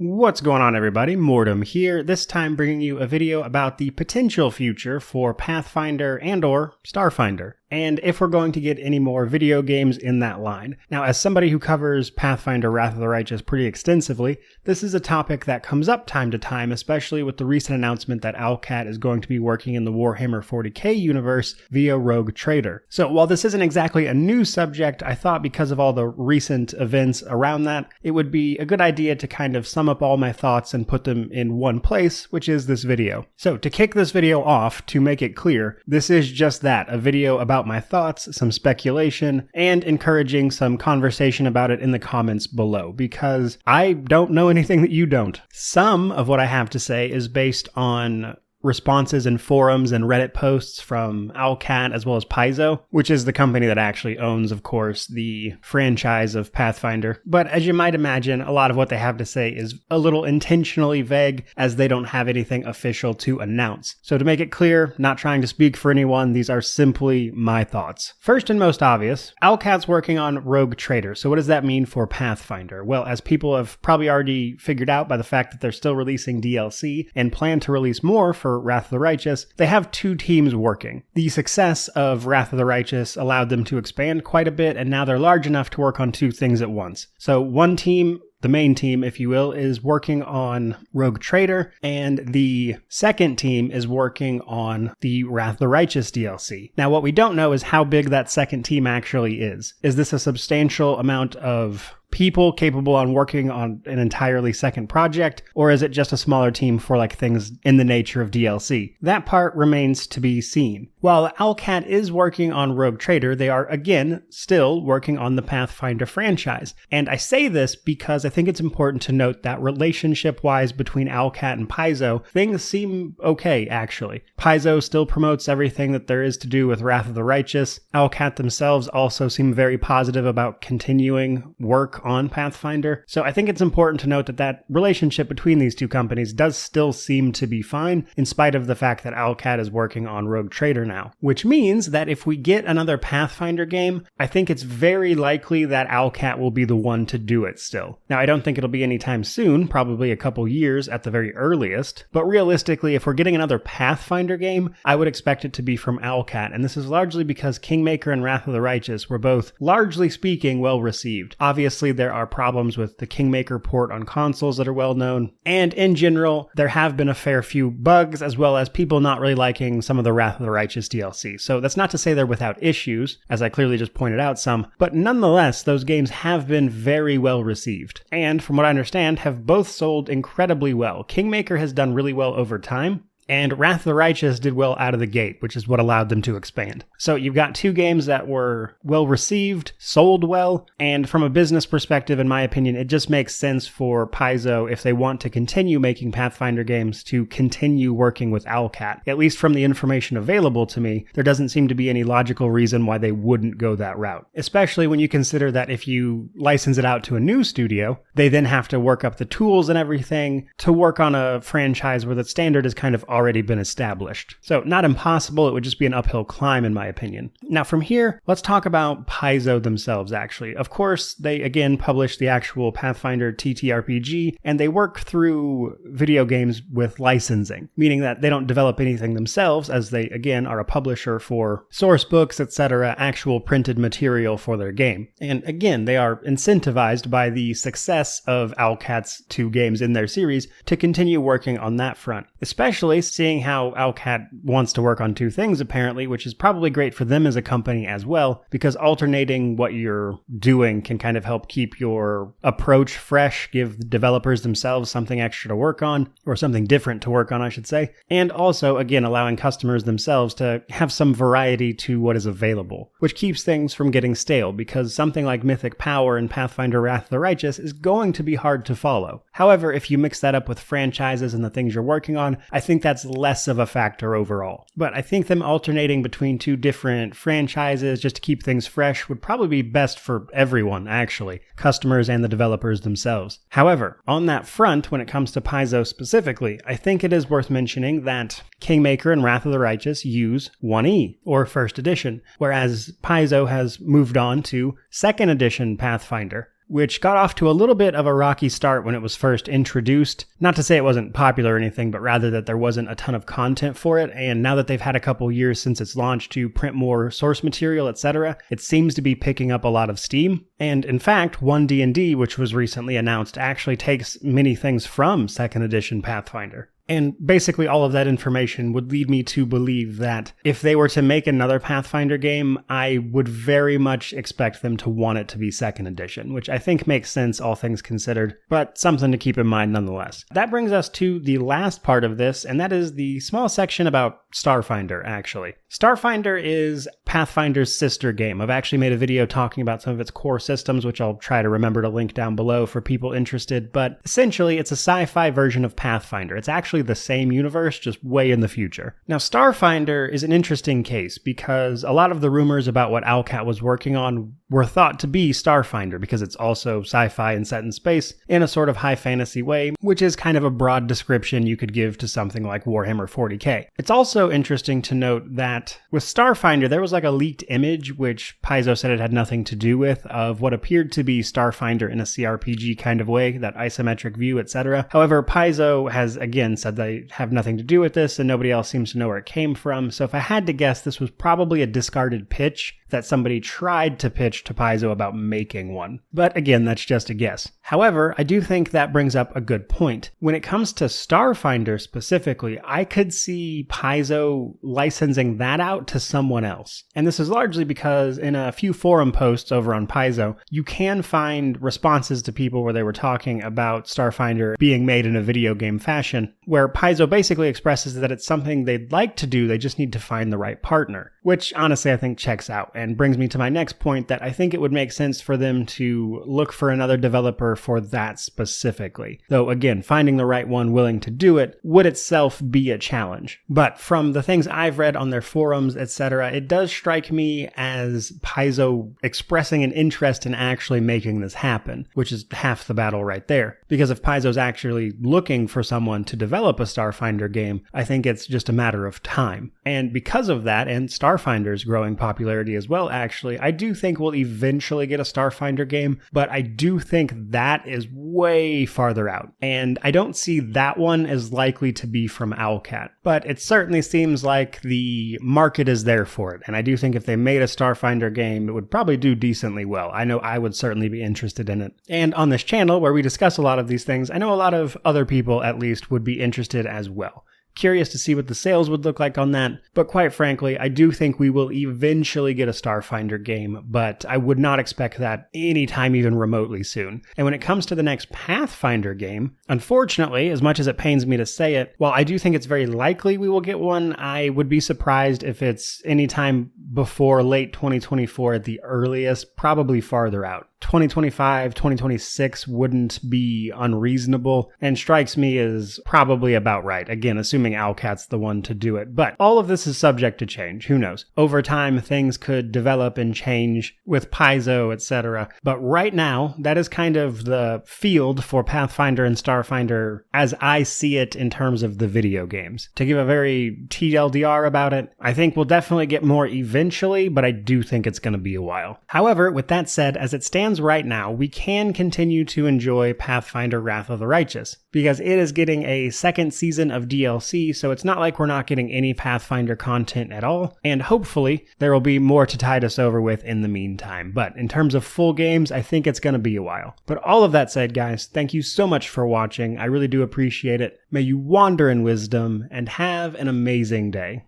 What's going on, everybody? Mortem here, this time bringing you a video about the potential future for Pathfinder and/or Starfinder, and if we're going to get any more video games in that line. Now, as somebody who covers Pathfinder Wrath of the Righteous pretty extensively, this is a topic that comes up time to time, especially with the recent announcement that Owlcat is going to be working in the Warhammer 40k universe via Rogue Trader. So while this isn't exactly a new subject, I thought because of all the recent events around that, it would be a good idea to kind of sum up all my thoughts and put them in one place, which is this video. So to kick this video off, to make it clear, this is just that, a video about my thoughts, some speculation, and encouraging some conversation about it in the comments below, because I don't know anything that you don't. Some of what I have to say is based on responses in forums and Reddit posts from Owlcat as well as Paizo, which is the company that actually owns, of course, the franchise of Pathfinder. But as you might imagine, a lot of what they have to say is a little intentionally vague, as they don't have anything official to announce. So to make it clear, not trying to speak for anyone, these are simply my thoughts. First and most obvious, Owlcat's working on Rogue Trader. So what does that mean for Pathfinder? Well, as people have probably already figured out by the fact that they're still releasing DLC and plan to release more for Wrath of the Righteous, they have two teams working. The success of Wrath of the Righteous allowed them to expand quite a bit, and now they're large enough to work on two things at once. So one team, the main team, if you will, is working on Rogue Trader, and the second team is working on the Wrath of the Righteous DLC. Now, what we don't know is how big that second team actually is. Is this a substantial amount of people capable on working on an entirely second project, or is it just a smaller team for like things in the nature of DLC? That part remains to be seen. While Owlcat is working on Rogue Trader, they are again still working on the Pathfinder franchise. And I say this because I think it's important to note that relationship-wise between Owlcat and Paizo, things seem okay, actually. Paizo still promotes everything that there is to do with Wrath of the Righteous. Owlcat themselves also seem very positive about continuing work on Pathfinder. So I think it's important to note that that relationship between these two companies does still seem to be fine, in spite of the fact that Owlcat is working on Rogue Trader now. Which means that if we get another Pathfinder game, I think it's very likely that Owlcat will be the one to do it still. Now, I don't think it'll be anytime soon, probably a couple years at the very earliest, but realistically, if we're getting another Pathfinder game, I would expect it to be from Owlcat, and this is largely because Kingmaker and Wrath of the Righteous were both, largely speaking, well received. Obviously, there are problems with the Kingmaker port on consoles that are well known, and in general, there have been a fair few bugs, as well as people not really liking some of the Wrath of the Righteous DLC. So that's not to say they're without issues, as I clearly just pointed out some, but nonetheless, those games have been very well received, and from what I understand, have both sold incredibly well. Kingmaker has done really well over time, and Wrath of the Righteous did well out of the gate, which is what allowed them to expand. So you've got two games that were well received, sold well, and from a business perspective, in my opinion, it just makes sense for Paizo, if they want to continue making Pathfinder games, to continue working with Owlcat. At least from the information available to me, there doesn't seem to be any logical reason why they wouldn't go that route. Especially when you consider that if you license it out to a new studio, they then have to work up the tools and everything to work on a franchise where the standard is kind of already been established. So not impossible, it would just be an uphill climb in my opinion. Now from here, let's talk about Paizo themselves actually. Of course, they again publish the actual Pathfinder TTRPG, and they work through video games with licensing, meaning that they don't develop anything themselves, as they again are a publisher for source books, etc., actual printed material for their game. And again, they are incentivized by the success of Owlcat's two games in their series to continue working on that front, especially seeing how Owlcat wants to work on two things apparently, which is probably great for them as a company as well, because alternating what you're doing can kind of help keep your approach fresh, give the developers themselves something extra to work on, or something different to work on, I should say, and also, again, allowing customers themselves to have some variety to what is available, which keeps things from getting stale, because something like Mythic Power and Pathfinder Wrath of the Righteous is going to be hard to follow. However, if you mix that up with franchises and the things you're working on, I think that's less of a factor overall. But I think them alternating between two different franchises just to keep things fresh would probably be best for everyone, actually, customers and the developers themselves. However, on that front, when it comes to Paizo specifically, I think it is worth mentioning that Kingmaker and Wrath of the Righteous use 1E, or First Edition, whereas Paizo has moved on to Second Edition Pathfinder, which got off to a little bit of a rocky start when it was first introduced. Not to say it wasn't popular or anything, but rather that there wasn't a ton of content for it, and now that they've had a couple years since its launch to print more source material, etc., it seems to be picking up a lot of steam. And in fact, 1D&D, which was recently announced, actually takes many things from 2nd edition Pathfinder. And basically all of that information would lead me to believe that if they were to make another Pathfinder game, I would very much expect them to want it to be 2nd edition, which I think makes sense all things considered, but something to keep in mind nonetheless. That brings us to the last part of this, and that is the small section about Starfinder, actually. Starfinder is Pathfinder's sister game. I've actually made a video talking about some of its core systems, which I'll try to remember to link down below for people interested, but essentially it's a sci-fi version of Pathfinder. It's actually the same universe, just way in the future. Now, Starfinder is an interesting case because a lot of the rumors about what Owlcat was working on were thought to be Starfinder because it's also sci-fi and set in space in a sort of high fantasy way, which is kind of a broad description you could give to something like Warhammer 40k. It's also interesting to note that with Starfinder, there was like a leaked image, which Paizo said it had nothing to do with, of what appeared to be Starfinder in a CRPG kind of way, that isometric view, etc. However, Paizo has again said they have nothing to do with this and nobody else seems to know where it came from, so if I had to guess, this was probably a discarded pitch that somebody tried to pitch to Paizo about making one. But again, that's just a guess. However, I do think that brings up a good point. When it comes to Starfinder specifically, I could see Paizo licensing that out to someone else. And this is largely because in a few forum posts over on Paizo, you can find responses to people where they were talking about Starfinder being made in a video game fashion, where Paizo basically expresses that it's something they'd like to do, they just need to find the right partner. Which honestly I think checks out, and brings me to my next point that I think it would make sense for them to look for another developer for that specifically. Though again, finding the right one willing to do it would itself be a challenge. But from the things I've read on their forums, etc., it does strike me as Paizo expressing an interest in actually making this happen, which is half the battle right there. Because if Paizo's actually looking for someone to develop a Starfinder game, I think it's just a matter of time. And because of that, and Starfinder's growing popularity as well, actually, I do think we'll eventually get a Starfinder game, but I do think that is way farther out. And I don't see that one as likely to be from Owlcat, but it certainly seems like the market is there for it. And I do think if they made a Starfinder game, it would probably do decently well. I know I would certainly be interested in it. And on this channel, where we discuss a lot of these things, I know a lot of other people at least would be interested as well. Curious to see what the sales would look like on that, but quite frankly, I do think we will eventually get a Starfinder game, but I would not expect that anytime even remotely soon. And when it comes to the next Pathfinder game, unfortunately, as much as it pains me to say it, while I do think it's very likely we will get one, I would be surprised if it's anytime before late 2024 at the earliest, probably farther out. 2025, 2026 wouldn't be unreasonable, and strikes me as probably about right. Again, assuming Owlcat's the one to do it. But all of this is subject to change. Who knows? Over time, things could develop and change with Paizo, etc. But right now, that is kind of the field for Pathfinder and Starfinder as I see it in terms of the video games. To give a very TLDR about it, I think we'll definitely get more eventually, but I do think it's going to be a while. However, with that said, as it stands right now, we can continue to enjoy Pathfinder Wrath of the Righteous, because it is getting a second season of DLC, so it's not like we're not getting any Pathfinder content at all, and hopefully there will be more to tide us over with in the meantime. But in terms of full games, I think it's going to be a while. But all of that said, guys, thank you so much for watching. I really do appreciate it. May you wander in wisdom and have an amazing day.